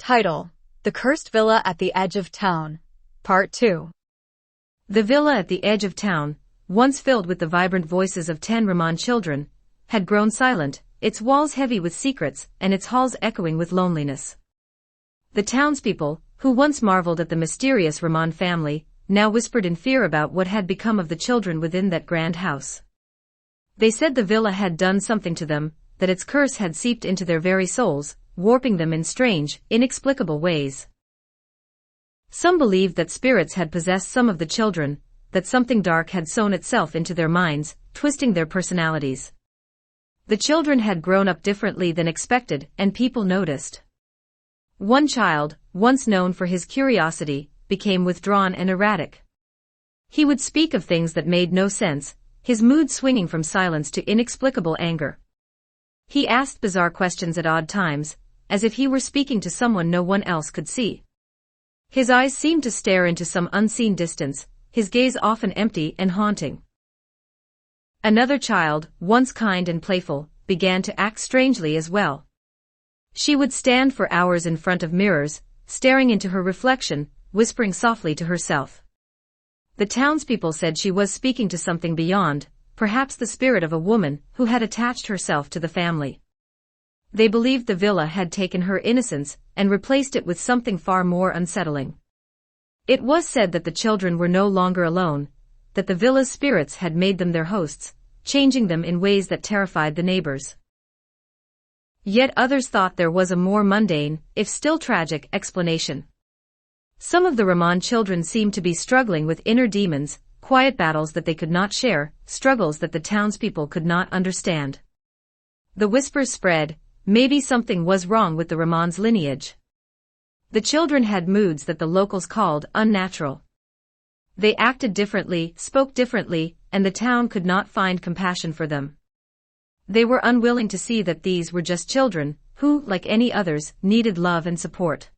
Title: The Cursed Villa at the Edge of Town. Part 2. The villa at the edge of town, once filled with the vibrant voices of 10 Rahman children, had grown silent, its walls heavy with secrets and its halls echoing with loneliness. The townspeople, who once marveled at the mysterious Rahman family, now whispered in fear about what had become of the children within that grand house. They said the villa had done something to them, that its curse had seeped into their very souls, warping them in strange, inexplicable ways. Some believed that spirits had possessed some of the children, that something dark had sown itself into their minds, twisting their personalities. The children had grown up differently than expected, and people noticed. One child, once known for his curiosity, became withdrawn and erratic. He would speak of things that made no sense, his mood swinging from silence to inexplicable anger. He asked bizarre questions at odd times, as if he were speaking to someone no one else could see. His eyes seemed to stare into some unseen distance, his gaze often empty and haunting. Another child, once kind and playful, began to act strangely as well. She would stand for hours in front of mirrors, staring into her reflection, whispering softly to herself. The townspeople said she was speaking to something beyond, perhaps the spirit of a woman who had attached herself to the family. They believed the villa had taken her innocence and replaced it with something far more unsettling. It was said that the children were no longer alone, that the villa's spirits had made them their hosts, changing them in ways that terrified the neighbors. Yet others thought there was a more mundane, if still tragic, explanation. Some of the Rahman children seemed to be struggling with inner demons, quiet battles that they could not share, struggles that the townspeople could not understand. The whispers spread, maybe something was wrong with the Rahman's lineage. The children had moods that the locals called unnatural. They acted differently, spoke differently, and the town could not find compassion for them. They were unwilling to see that these were just children, who, like any others, needed love and support.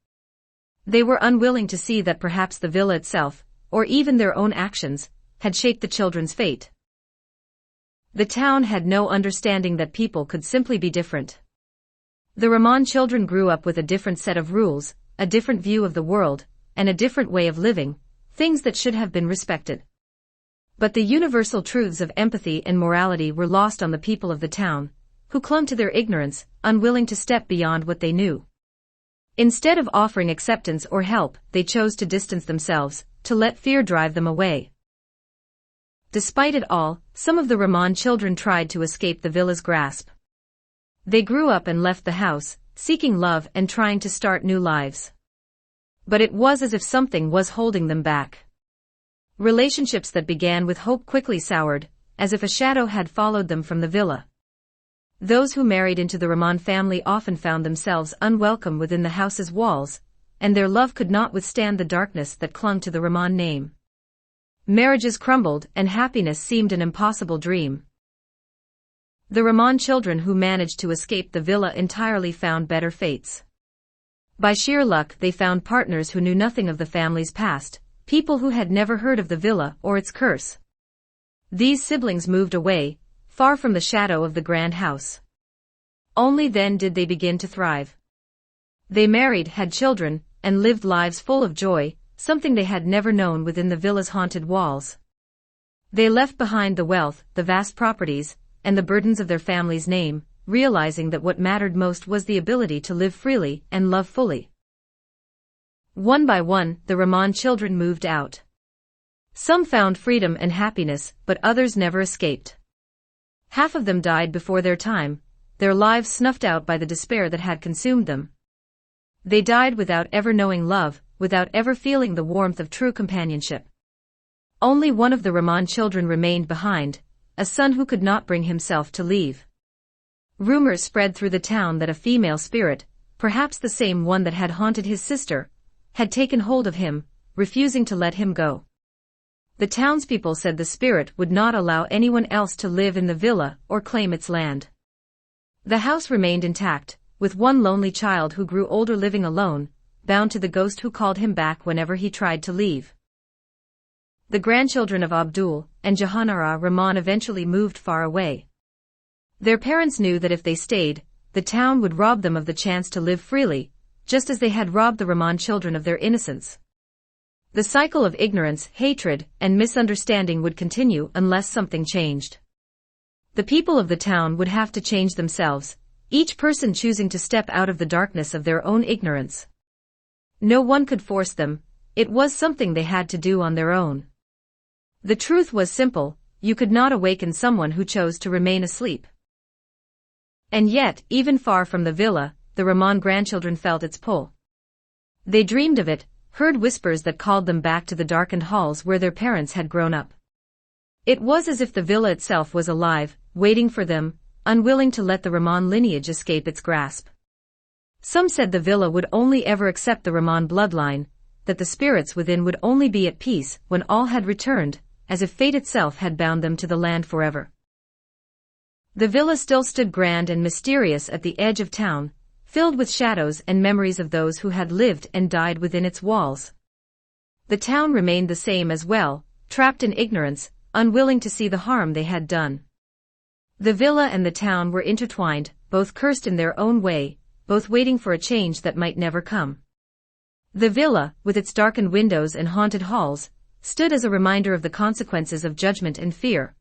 They were unwilling to see that perhaps the villa itself, or even their own actions, had shaped the children's fate. The town had no understanding that people could simply be different. The Rahman children grew up with a different set of rules, a different view of the world, and a different way of living, things that should have been respected. But the universal truths of empathy and morality were lost on the people of the town, who clung to their ignorance, unwilling to step beyond what they knew. Instead of offering acceptance or help, they chose to distance themselves, to let fear drive them away. Despite it all, some of the Rahman children tried to escape the villa's grasp. They grew up and left the house, seeking love and trying to start new lives. But it was as if something was holding them back. Relationships that began with hope quickly soured, as if a shadow had followed them from the villa. Those who married into the Rahman family often found themselves unwelcome within the house's walls, and their love could not withstand the darkness that clung to the Rahman name. Marriages crumbled and happiness seemed an impossible dream. The Rahman children who managed to escape the villa entirely found better fates. By sheer luck they found partners who knew nothing of the family's past, people who had never heard of the villa or its curse. These siblings moved away, far from the shadow of the grand house. Only then did they begin to thrive. They married, had children, and lived lives full of joy, something they had never known within the villa's haunted walls. They left behind the wealth, the vast properties, and the burdens of their family's name, realizing that what mattered most was the ability to live freely and love fully. One by one, the Rahman children moved out. Some found freedom and happiness, but others never escaped. Half of them died before their time, their lives snuffed out by the despair that had consumed them. They died without ever knowing love, without ever feeling the warmth of true companionship. Only one of the Rahman children remained behind, a son who could not bring himself to leave. Rumors spread through the town that a female spirit, perhaps the same one that had haunted his sister, had taken hold of him, refusing to let him go. The townspeople said the spirit would not allow anyone else to live in the villa or claim its land. The house remained intact, with one lonely child who grew older living alone, bound to the ghost who called him back whenever he tried to leave. The grandchildren of Abdul and Jahanara Rahman eventually moved far away. Their parents knew that if they stayed, the town would rob them of the chance to live freely, just as they had robbed the Rahman children of their innocence. The cycle of ignorance, hatred, and misunderstanding would continue unless something changed. The people of the town would have to change themselves, each person choosing to step out of the darkness of their own ignorance. No one could force them, it was something they had to do on their own. The truth was simple, you could not awaken someone who chose to remain asleep. And yet, even far from the villa, the Rahman grandchildren felt its pull. They dreamed of it, heard whispers that called them back to the darkened halls where their parents had grown up. It was as if the villa itself was alive, waiting for them, unwilling to let the Rahman lineage escape its grasp. Some said the villa would only ever accept the Rahman bloodline, that the spirits within would only be at peace when all had returned, as if fate itself had bound them to the land forever. The villa still stood grand and mysterious at the edge of town, filled with shadows and memories of those who had lived and died within its walls. The town remained the same as well, trapped in ignorance, unwilling to see the harm they had done. The villa and the town were intertwined, both cursed in their own way, both waiting for a change that might never come. The villa, with its darkened windows and haunted halls, stood as a reminder of the consequences of judgment and fear.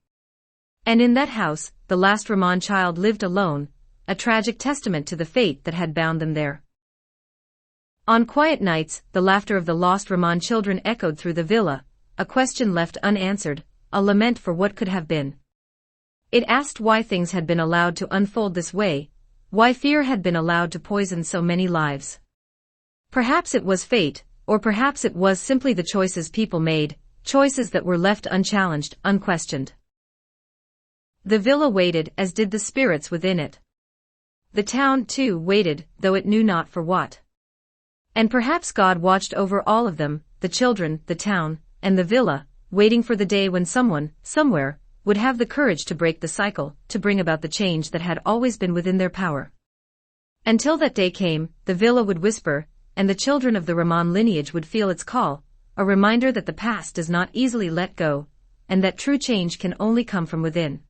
And in that house, the last Rahman child lived alone, a tragic testament to the fate that had bound them there. On quiet nights, the laughter of the lost Rahman children echoed through the villa, a question left unanswered, a lament for what could have been. It asked why things had been allowed to unfold this way, why fear had been allowed to poison so many lives. Perhaps it was fate, or perhaps it was simply the choices people made, choices that were left unchallenged, unquestioned. The villa waited, as did the spirits within it. The town, too, waited, though it knew not for what. And perhaps God watched over all of them, the children, the town, and the villa, waiting for the day when someone, somewhere, would have the courage to break the cycle, to bring about the change that had always been within their power. Until that day came, the villa would whisper, and the children of the Rahman lineage would feel its call, a reminder that the past does not easily let go, and that true change can only come from within.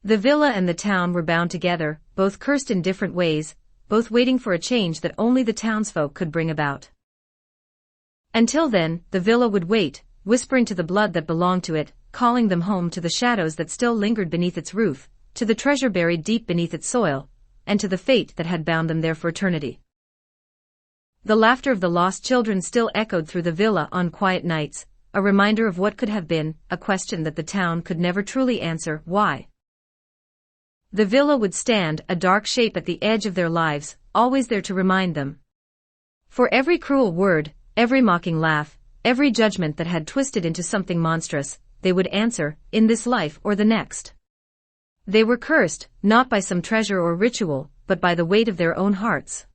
The villa and the town were bound together, both cursed in different ways, both waiting for a change that only the townsfolk could bring about. Until then, the villa would wait, whispering to the blood that belonged to it, calling them home to the shadows that still lingered beneath its roof, to the treasure buried deep beneath its soil, and to the fate that had bound them there for eternity. The laughter of the lost children still echoed through the villa on quiet nights, a reminder of what could have been, a question that the town could never truly answer, why. The villa would stand, a dark shape at the edge of their lives, always there to remind them. For every cruel word, every mocking laugh, every judgment that had twisted into something monstrous, they would answer, in this life or the next. They were cursed, not by some treasure or ritual, but by the weight of their own hearts.